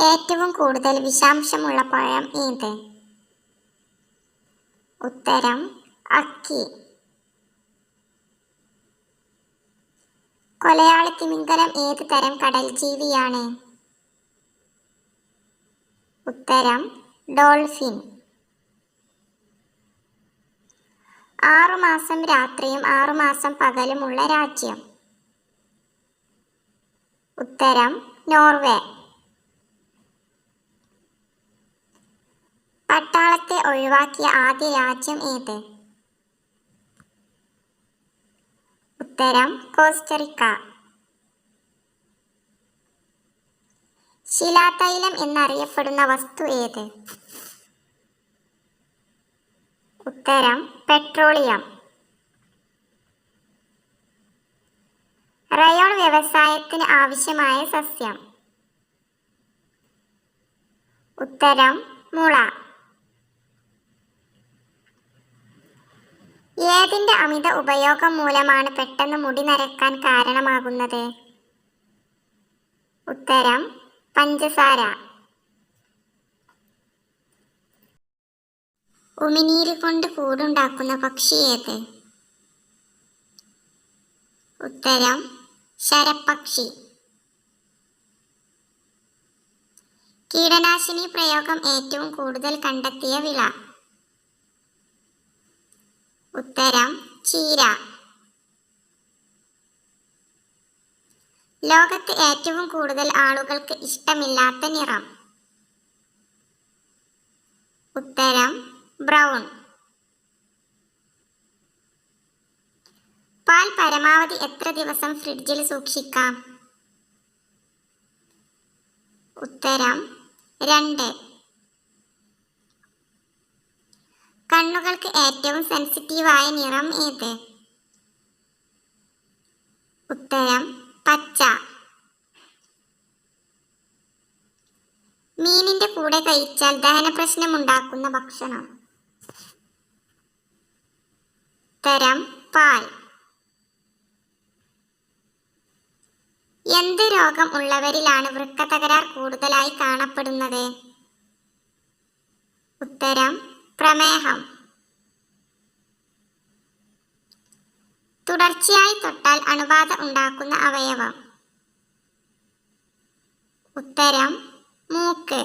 ഏറ്റവും കൂടുതൽ വിഷാംശമുള്ള പഴം ഏത്? ഉത്തരം അക്കി. കൊലയാളി തിമിംഗലം ഏത് തരം കടൽ ജീവിയാണ്? ഉത്തരം ഡോൾഫിൻ. 6 മാസം രാത്രിയും 6 മാസം പകലുമുള്ള രാജ്യം? ഉത്തരം നോർവേ. പട്ടാളത്തെ ഒഴിവാക്കിയ ആദ്യ രാജ്യം ഏത്? ഉത്തരം കോസ്റ്ററിക്ക. ശിലാതൈലം എന്നറിയപ്പെടുന്ന വസ്തു ഏത്? ഉത്തരം പെട്രോളിയം. റയോൺ വ്യവസായത്തിന് ആവശ്യമായ സസ്യം? ഉത്തരം മുള. ഏതിന്റെ അമിത ഉപയോഗം മൂലമാണ് പെട്ടെന്ന് മുടി നരക്കാൻ കാരണമാകുന്നത്? ഉത്തരം പഞ്ചസാര. ഉമിനീര് കൊണ്ട് കൂടുണ്ടാക്കുന്ന പക്ഷി ഏത്? ഉത്തരം ശരപ്പക്ഷി. കീടനാശിനി പ്രയോഗം ഏറ്റവും കൂടുതൽ കണ്ടെത്തിയ വിള? ഉത്തരം ചീര. ലോകത്ത് ഏറ്റവും കൂടുതൽ ആളുകൾക്ക് ഇഷ്ടമില്ലാത്ത നിറം? ഉത്തരം ബ്രൗൺ. പാൽ പരമാവധി എത്ര ദിവസം ഫ്രിഡ്ജിൽ സൂക്ഷിക്കാം? ഉത്തരം 2. കണ്ണുകൾക്ക് ഏറ്റവും സെൻസിറ്റീവായ നിറം ഏത്? ഉത്തരം പച്ച. മീനിന്റെ കൂടെ കഴിച്ചാൽ ദഹന പ്രശ്നമുണ്ടാക്കുന്ന ഭക്ഷണം? ഉത്തരം പാൽ. എന്ത് രോഗം ഉള്ളവരിലാണ് വൃക്ക തകരാർ കൂടുതലായി കാണപ്പെടുന്നത്? ഉത്തരം പ്രമേഹം. തുടർച്ചയായി തൊട്ടാൽ അണുബാധ ഉണ്ടാക്കുന്ന അവയവം? ഉത്തരം മൂക്ക്.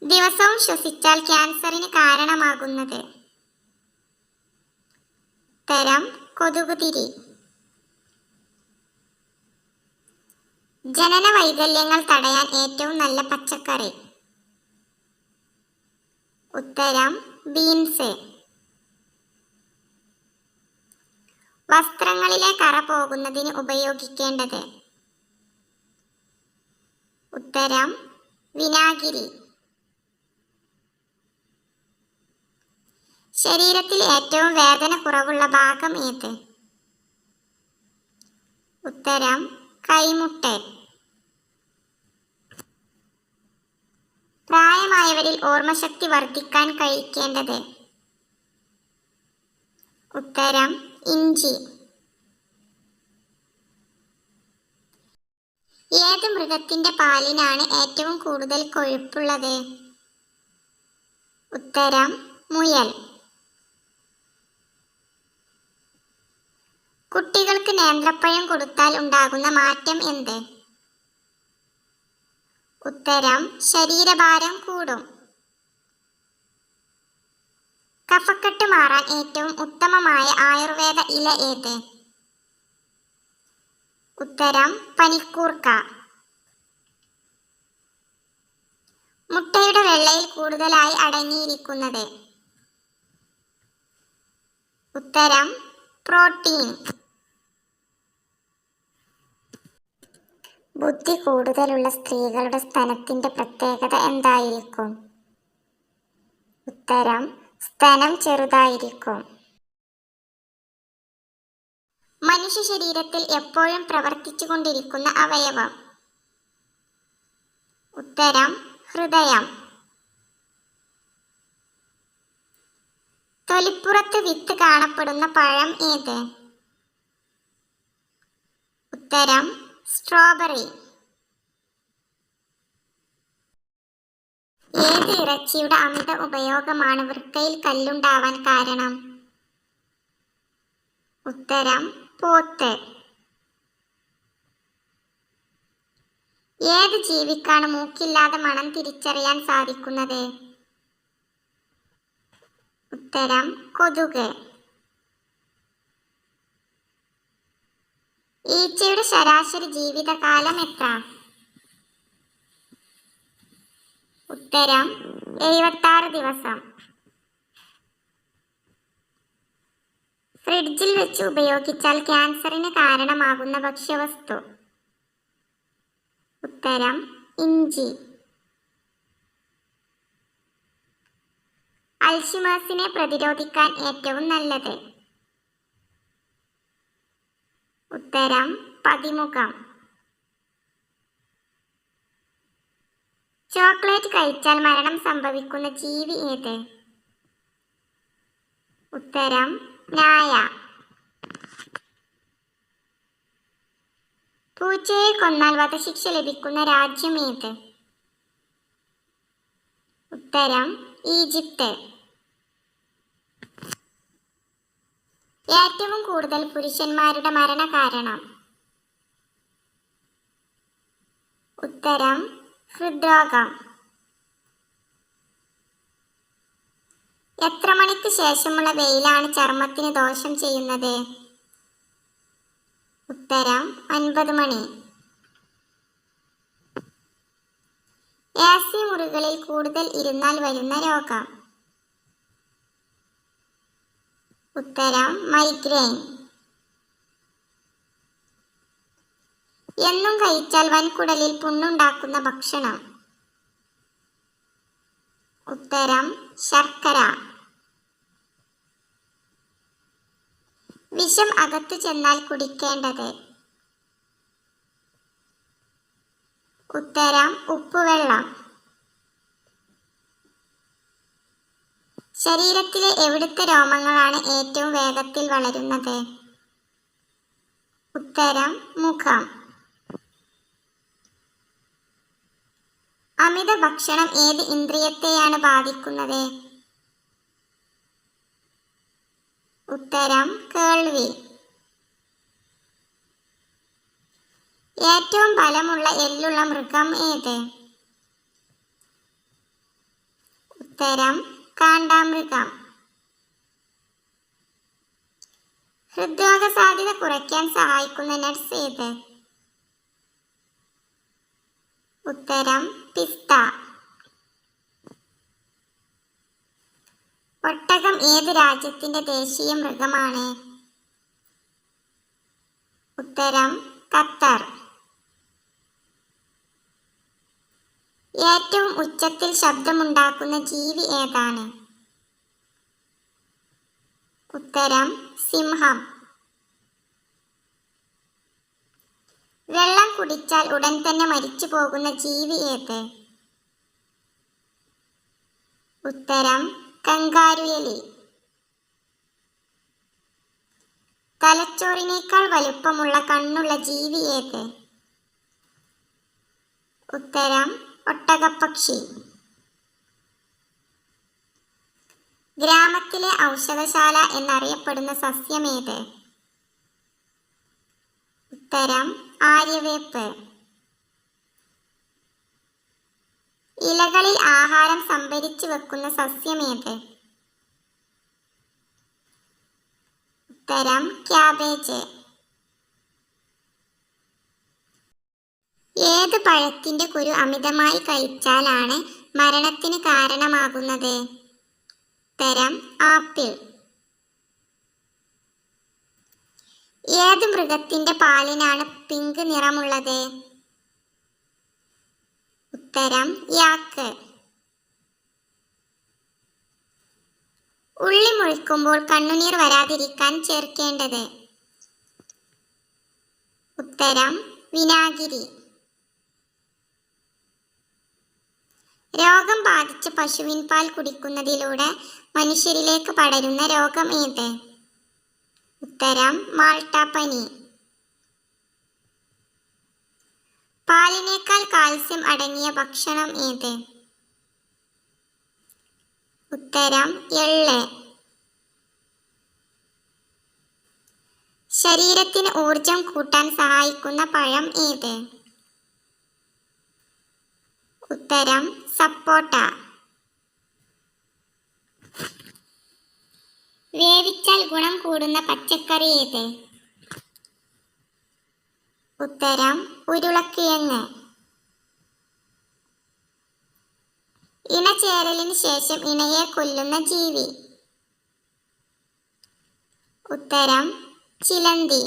ദിവസവും ശ്വസിച്ചാൽ ക്യാൻസറിന് കാരണമാകുന്നത്? ഉത്തരം കൊതുകുതിരി. ജനന വൈകല്യങ്ങൾ തടയാൻ ഏറ്റവും നല്ല പച്ചക്കറി? ഉത്തരം ബീൻസ്. വസ്ത്രങ്ങളിലെ കറ പോകുന്നതിന് ഉപയോഗിക്കേണ്ടത്? ഉത്തരം വിനാഗിരി. ശരീരത്തിൽ ഏറ്റവും വേദന കുറവുള്ള ഭാഗം ഏത്? ഉത്തരം കൈമുട്ട്. പ്രായമായവരിൽ ഓർമ്മശക്തി വർദ്ധിക്കാൻ കഴിക്കേണ്ടത്? ഉത്തരം ഇഞ്ചി. ഏത് മൃഗത്തിന്റെ പാലിനാണ് ഏറ്റവും കൂടുതൽ കൊഴുപ്പുള്ളത്? ഉത്തരം മുയൽ. കുട്ടികൾക്ക് നേന്ത്രപ്പഴം കൊടുത്താൽ ഉണ്ടാകുന്ന മാറ്റം എന്ത്? ഉത്തരം ശരീരഭാരം കൂടും. കഫക്കെട്ട് മാറാൻ ഏറ്റവും ഉത്തമമായ ആയുർവേദ ഇല ഏത്? ഉത്തരം പനിക്കൂർക്ക. മുട്ടയുടെ വെള്ളയിൽ കൂടുതലായി അടങ്ങിയിരിക്കുന്നത്? ഉത്തരം പ്രോട്ടീൻ. ബുദ്ധി കൂടുതലുള്ള സ്ത്രീകളുടെ സ്തനത്തിന്റെ പ്രത്യേകത എന്തായിരിക്കും? ഉത്തരം സ്തനം ചെറുതായിരിക്കും. മനുഷ്യ ശരീരത്തിൽ എപ്പോഴും പ്രവർത്തിച്ചു കൊണ്ടിരിക്കുന്ന അവയവം? ഉത്തരം ഹൃദയം. തൊലിപ്പുറത്ത് വിത്ത് കാണപ്പെടുന്ന പഴം ഏത്? ഉത്തരം സ്ട്രോബെറി. ഏത് ഇറച്ചിയുടെ അമിത ഉപയോഗമാണ് വൃക്കയിൽ കല്ലുണ്ടാവാൻ കാരണം? ഉത്തരം പോത്ത്. ഏത് ജീവിക്കാണ് മൂക്കില്ലാതെ മണം തിരിച്ചറിയാൻ സാധിക്കുന്നത്? ഉത്തരം കൊതുക്. ഈച്ചയുടെ ശരാശരി ജീവിതകാലം എത്ര? ഉത്തരം 76 ദിവസം. ഫ്രിഡ്ജിൽ വെച്ച് ഉപയോഗിച്ചാൽ ക്യാൻസറിന് കാരണമാകുന്ന ഭക്ഷ്യവസ്തു? ഉത്തരം ഇഞ്ചി. അൽഷിമേഴ്സിനെ പ്രതിരോധിക്കാൻ ഏറ്റവും നല്ലത്? ഉത്തരം പതിമുഖം. ചോക്ലേറ്റ് കഴിച്ചാൽ മരണം സംഭവിക്കുന്ന ജീവി ഏത്? ഉത്തരം നായ. പൂച്ചയെ കൊന്നാൽ വധശിക്ഷ ലഭിക്കുന്ന രാജ്യം ഏത്? ഉത്തരം ഈജിപ്ത്. ഏറ്റവും കൂടുതൽ പുരുഷന്മാരുടെ മരണകാരണം? ഉത്തരം ഹൃദ്രോഗം. എത്ര മണിക്ക് ശേഷമുള്ള വെയിലാണ് ചർമ്മത്തിന് ദോഷം ചെയ്യുന്നത്? ഉത്തരം 9 മണി. AC മുറികളിൽ കൂടുതൽ ഇരുന്നാൽ വരുന്ന രോഗം? ഉത്തരം മൈഗ്രെയിൻ. എന്നും കഴിച്ചാൽ വൻകുടലിൽ പുണ്ണുണ്ടാക്കുന്ന ഭക്ഷണം? ഉത്തരം ശർക്കര. വിഷം അകത്തു ചെന്നാൽ കുടിക്കേണ്ടത്? ഉത്തരം ഉപ്പുവെള്ളം. ശരീരത്തിലെ എവിടുത്തെ രോമങ്ങളാണ് ഏറ്റവും വേഗത്തിൽ വളരുന്നത്? ഉത്തരം മുഖം. അമിത ഭക്ഷണം ഏത് ഇന്ദ്രിയത്തെയാണ് ബാധിക്കുന്നത്? ഉത്തരം കേൾവി. ഏറ്റവും ബലമുള്ള എല്ലുള്ള മൃഗം ഏത്? ഉത്തരം കാണ്ടാമൃഗം. ഹൃദ്രോഗ സാധ്യത കുറയ്ക്കാൻ സഹായിക്കുന്ന നട്ട്സ് ഏത്? ഉത്തരം പിസ്ത. ഒട്ടകം ഏത് രാജ്യത്തിന്റെ ദേശീയ മൃഗമാണ്? ഉത്തരം ഖത്തർ. ഏറ്റവും ഉച്ചത്തിൽ ശബ്ദമുണ്ടാക്കുന്ന ജീവി ഏതാണ്? ഉത്തരം സിംഹം. വെള്ളം കുടിച്ചാൽ ഉടൻ തന്നെ മരിച്ചു പോകുന്ന ജീവി ഏത്? ഉത്തരം കങ്കാരുഎലി. തലച്ചോറിനേക്കാൾ വലുപ്പമുള്ള കണ്ണുള്ള ജീവി ഏത്? ഉത്തരം ഒട്ടകപ്പക്ഷി. ഗ്രാമത്തിലെ ഔഷധശാല എന്നറിയപ്പെടുന്ന സസ്യമേത്? ഉത്തരം ആര്യവേപ്പ്. ഇലകളിൽ ആഹാരം സംഭരിച്ചു വെക്കുന്ന സസ്യമേത്? ഉത്തരം ക്യാബേജ്. ഏത് പഴത്തിന്റെ കുരു അമിതമായി കഴിച്ചാലാണ് മരണത്തിന് കാരണമാകുന്നത്? ഉത്തരം ആപ്പിൾ. ഏത് മൃഗത്തിന്റെ പാലിനാണ് പിങ്ക് നിറമുള്ളത്? ഉത്തരം യാക്ക്. ഉള്ളി മുറിക്കുമ്പോൾ കണ്ണുനീർ വരാതിരിക്കാൻ ചേർക്കേണ്ടത്? ഉത്തരം വിനാഗിരി. രോഗം ബാധിച്ച പശുവിൻ പാൽ കുടിക്കുന്നതിലൂടെ മനുഷ്യരിലേക്ക് പടരുന്ന രോഗം ഏത്? ഉത്തരം മാൾട്ടാപ്പനി. പാലിനേക്കാൾ കാൽസ്യം അടങ്ങിയ ഭക്ഷണം ഏത്? ഉത്തരം എള്ള്. ശരീരത്തിന് ഊർജം കൂട്ടാൻ സഹായിക്കുന്ന പഴം ഏത്? ഉത്തരം സപ്പോട്ട. വേവിച്ചാൽ ഗുണം കൂടുന്ന പച്ചക്കറി ഏത്? ഉത്തരം ഉരുളക്കിഴങ്ങ്. ഇണചേരലിന് ശേഷം ഇണയെ കൊല്ലുന്ന ജീവി? ഉത്തരം ചിലന്തി.